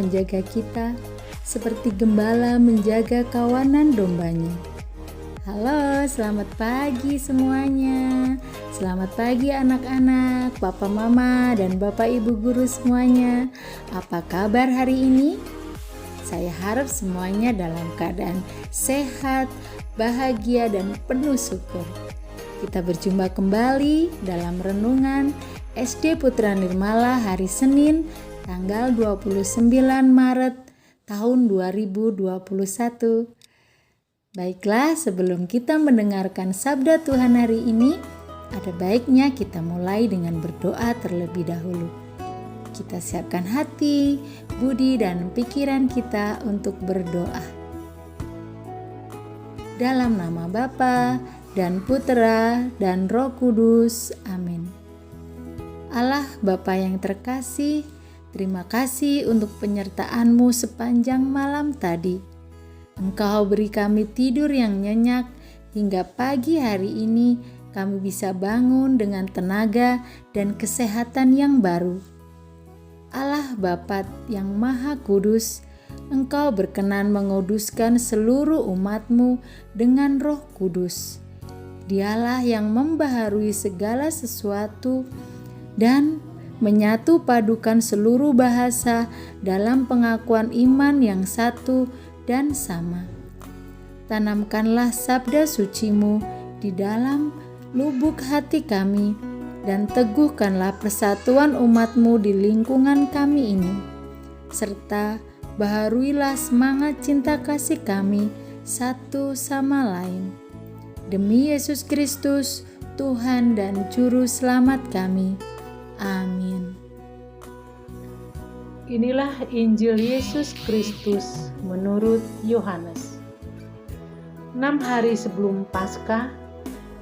menjaga kita seperti gembala menjaga kawanan dombanya. Halo, selamat pagi semuanya. Selamat pagi anak-anak, papa mama dan bapak ibu guru semuanya. Apa kabar hari ini? Saya harap semuanya dalam keadaan sehat, bahagia dan penuh syukur. Kita berjumpa kembali dalam renungan SD Putra Nirmala hari Senin tanggal 29 Maret tahun 2021. Baiklah, sebelum kita mendengarkan sabda Tuhan hari ini, ada baiknya kita mulai dengan berdoa terlebih dahulu. Kita siapkan hati, budi, dan pikiran kita untuk berdoa. Dalam nama Bapa dan Putera dan Roh Kudus. Amin. Allah Bapa yang terkasih, terima kasih untuk penyertaan-Mu sepanjang malam tadi. Engkau beri kami tidur yang nyenyak hingga pagi hari ini kami bisa bangun dengan tenaga dan kesehatan yang baru. Allah Bapa yang Maha Kudus, Engkau berkenan menguduskan seluruh umat-Mu dengan Roh Kudus. Dialah yang membaharui segala sesuatu dan menyatu padukan seluruh bahasa dalam pengakuan iman yang satu dan sama. Tanamkanlah sabda suci-Mu di dalam lubuk hati kami dan teguhkanlah persatuan umat-Mu di lingkungan kami ini. Serta baharuilah semangat cinta kasih kami satu sama lain. Demi Yesus Kristus, Tuhan dan Juru Selamat kami. Amin. Inilah Injil Yesus Kristus menurut Yohanes. 6 hari sebelum Paskah,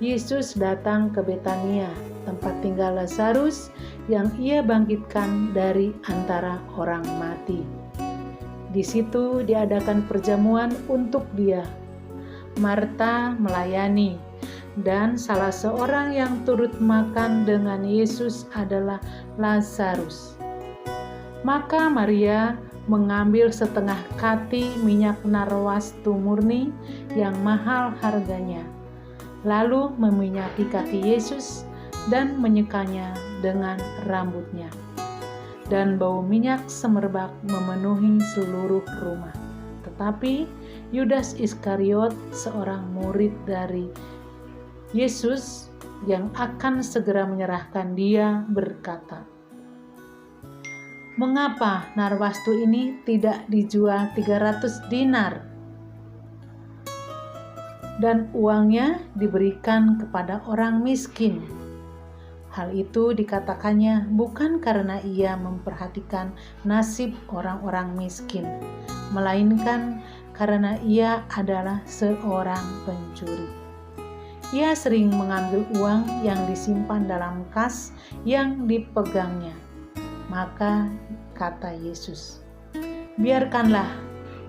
Yesus datang ke Betania, tempat tinggal Lazarus yang Ia bangkitkan dari antara orang mati. Di situ diadakan perjamuan untuk Dia. Marta melayani, dan salah seorang yang turut makan dengan Yesus adalah Lazarus. Maka Maria mengambil setengah kati minyak narwastu murni yang mahal harganya, lalu meminyaki kaki Yesus dan menyekanya dengan rambutnya. Dan bau minyak semerbak memenuhi seluruh rumah. Tetapi Yudas Iskariot, seorang murid dari Yesus yang akan segera menyerahkan Dia, berkata, "Mengapa narwastu ini tidak dijual 300 dinar dan uangnya diberikan kepada orang miskin?" Hal itu dikatakannya bukan karena ia memperhatikan nasib orang-orang miskin, melainkan karena ia adalah seorang pencuri. Ia sering mengambil uang yang disimpan dalam kas yang dipegangnya. Maka kata Yesus, "Biarkanlah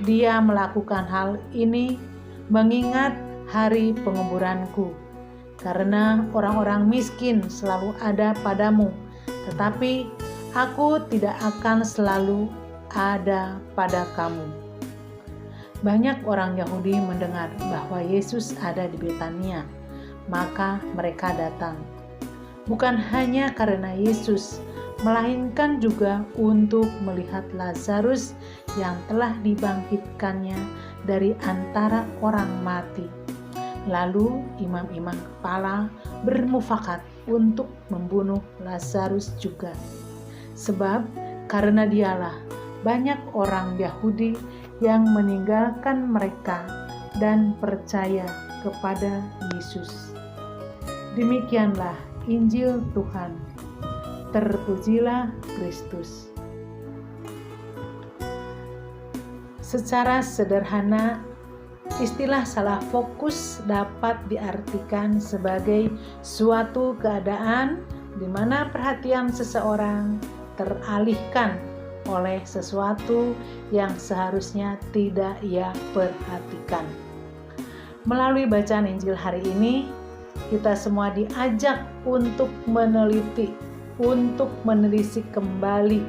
dia melakukan hal ini mengingat hari penguburanku, karena orang-orang miskin selalu ada padamu, tetapi aku tidak akan selalu ada pada kamu." Banyak orang Yahudi mendengar bahwa Yesus ada di Betania, maka mereka datang. Bukan hanya karena Yesus, melainkan juga untuk melihat Lazarus yang telah dibangkitkannya dari antara orang mati. Lalu imam-imam kepala bermufakat untuk membunuh Lazarus juga. Sebab karena dialah banyak orang Yahudi yang meninggalkan mereka dan percaya kepada Yesus. Demikianlah Injil Tuhan. Terpujilah Kristus. Secara sederhana, istilah salah fokus dapat diartikan sebagai suatu keadaan di mana perhatian seseorang teralihkan oleh sesuatu yang seharusnya tidak ia perhatikan. Melalui bacaan Injil hari ini, kita semua diajak untuk meneliti, untuk menelisik kembali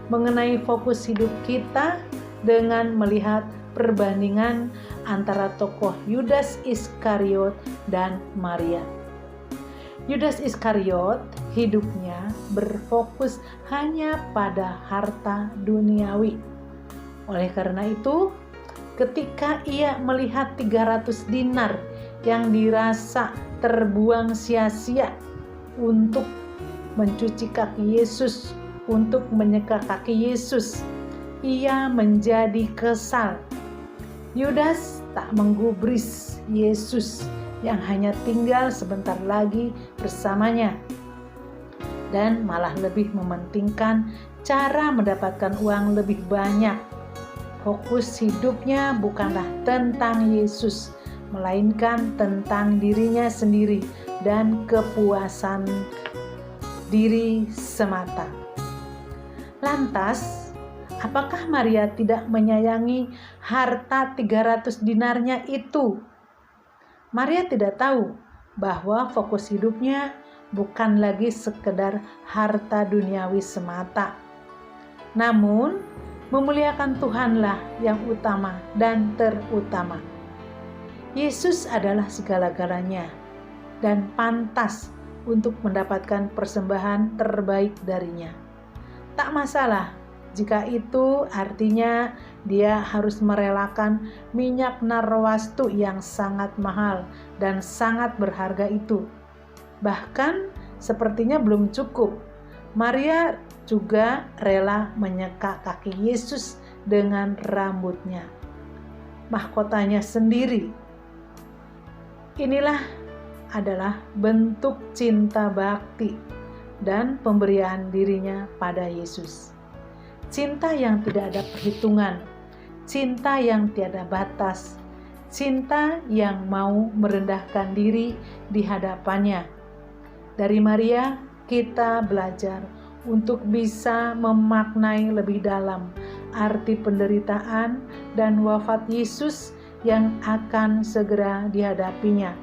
mengenai fokus hidup kita dengan melihat perbandingan antara tokoh Yudas Iskariot dan Maria. Yudas Iskariot hidupnya berfokus hanya pada harta duniawi. Oleh karena itu, ketika ia melihat 300 dinar yang dirasa terbuang sia-sia untuk mencuci kaki Yesus, untuk menyeka kaki Yesus, ia menjadi kesal. Yudas tak menggubris Yesus yang hanya tinggal sebentar lagi bersamanya, dan malah lebih mementingkan cara mendapatkan uang lebih banyak. Fokus hidupnya bukanlah tentang Yesus, melainkan tentang dirinya sendiri dan kepuasan diri semata. Lantas, apakah Maria tidak menyayangi harta 300 dinarnya itu? Maria tidak tahu bahwa fokus hidupnya bukan lagi sekedar harta duniawi semata. Namun, memuliakan Tuhanlah yang utama dan terutama. Yesus adalah segala-galanya dan pantas untuk mendapatkan persembahan terbaik darinya. Tak masalah jika itu artinya dia harus merelakan minyak narwastu yang sangat mahal dan sangat berharga itu. Bahkan sepertinya belum cukup. Maria juga rela menyeka kaki Yesus dengan rambutnya, mahkotanya sendiri. Inilah adalah bentuk cinta bakti dan pemberian dirinya pada Yesus. Cinta yang tidak ada perhitungan, cinta yang tiada batas, cinta yang mau merendahkan diri di hadapannya. Dari Maria, kita belajar untuk bisa memaknai lebih dalam arti penderitaan dan wafat Yesus yang akan segera dihadapinya.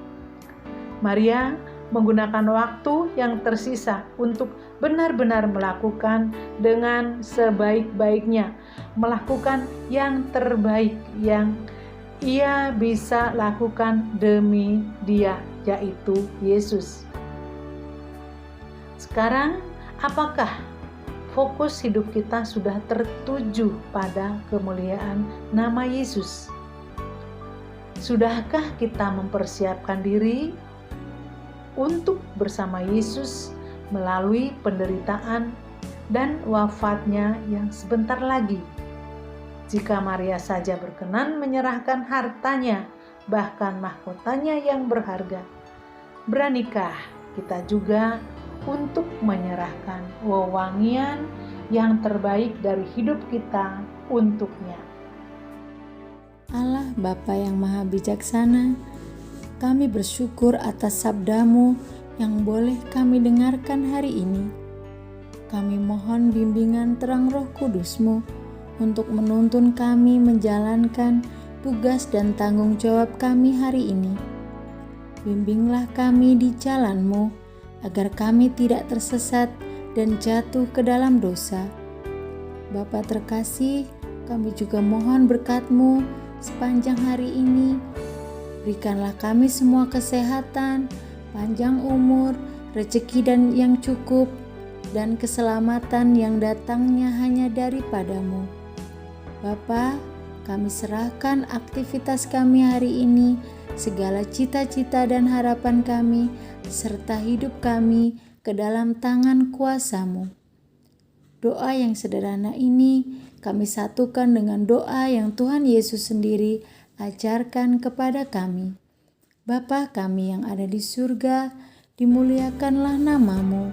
Maria menggunakan waktu yang tersisa untuk benar-benar melakukan dengan sebaik-baiknya, melakukan yang terbaik yang ia bisa lakukan demi Dia, yaitu Yesus. Sekarang, apakah fokus hidup kita sudah tertuju pada kemuliaan nama Yesus? Sudahkah kita mempersiapkan diri untuk bersama Yesus melalui penderitaan dan wafatnya yang sebentar lagi? Jika Maria saja berkenan menyerahkan hartanya, bahkan mahkotanya yang berharga, beranikah kita juga untuk menyerahkan wewangian yang terbaik dari hidup kita untuknya? Allah Bapa yang Maha Bijaksana, kami bersyukur atas sabda-Mu yang boleh kami dengarkan hari ini. Kami mohon bimbingan terang Roh Kudus-Mu untuk menuntun kami menjalankan tugas dan tanggung jawab kami hari ini. Bimbinglah kami di jalan-Mu, agar kami tidak tersesat dan jatuh ke dalam dosa. Bapa terkasih, kami juga mohon berkat-Mu sepanjang hari ini. Berikanlah kami semua kesehatan, panjang umur, rezeki dan yang cukup, dan keselamatan yang datangnya hanya daripada-Mu. Bapa, kami serahkan aktivitas kami hari ini, segala cita-cita dan harapan kami, serta hidup kami ke dalam tangan kuasa-Mu. Doa yang sederhana ini kami satukan dengan doa yang Tuhan Yesus sendiri ajarkan kepada kami. Bapa kami yang ada di surga, dimuliakanlah nama-Mu,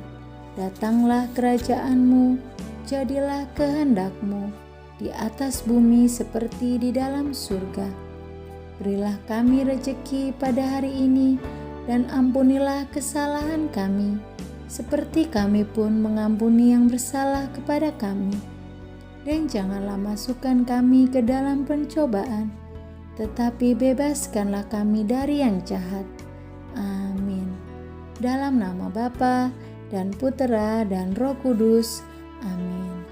datanglah kerajaan-Mu, jadilah kehendak-Mu di atas bumi seperti di dalam surga. Berilah kami rejeki pada hari ini, dan ampunilah kesalahan kami, seperti kami pun mengampuni yang bersalah kepada kami. Dan janganlah masukkan kami ke dalam pencobaan, tetapi bebaskanlah kami dari yang jahat. Amin. Dalam nama Bapa dan Putera dan Roh Kudus. Amin.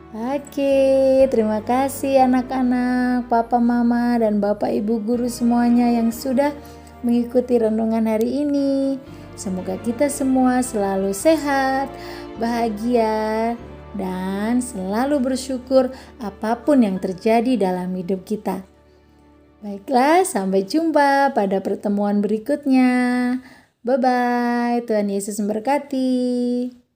Oke, terima kasih anak-anak, papa, mama, dan bapak, ibu guru semuanya yang sudah mengikuti renungan hari ini. Semoga kita semua selalu sehat, bahagia, dan selalu bersyukur apapun yang terjadi dalam hidup kita. Baiklah, sampai jumpa pada pertemuan berikutnya. Bye-bye, Tuhan Yesus memberkati.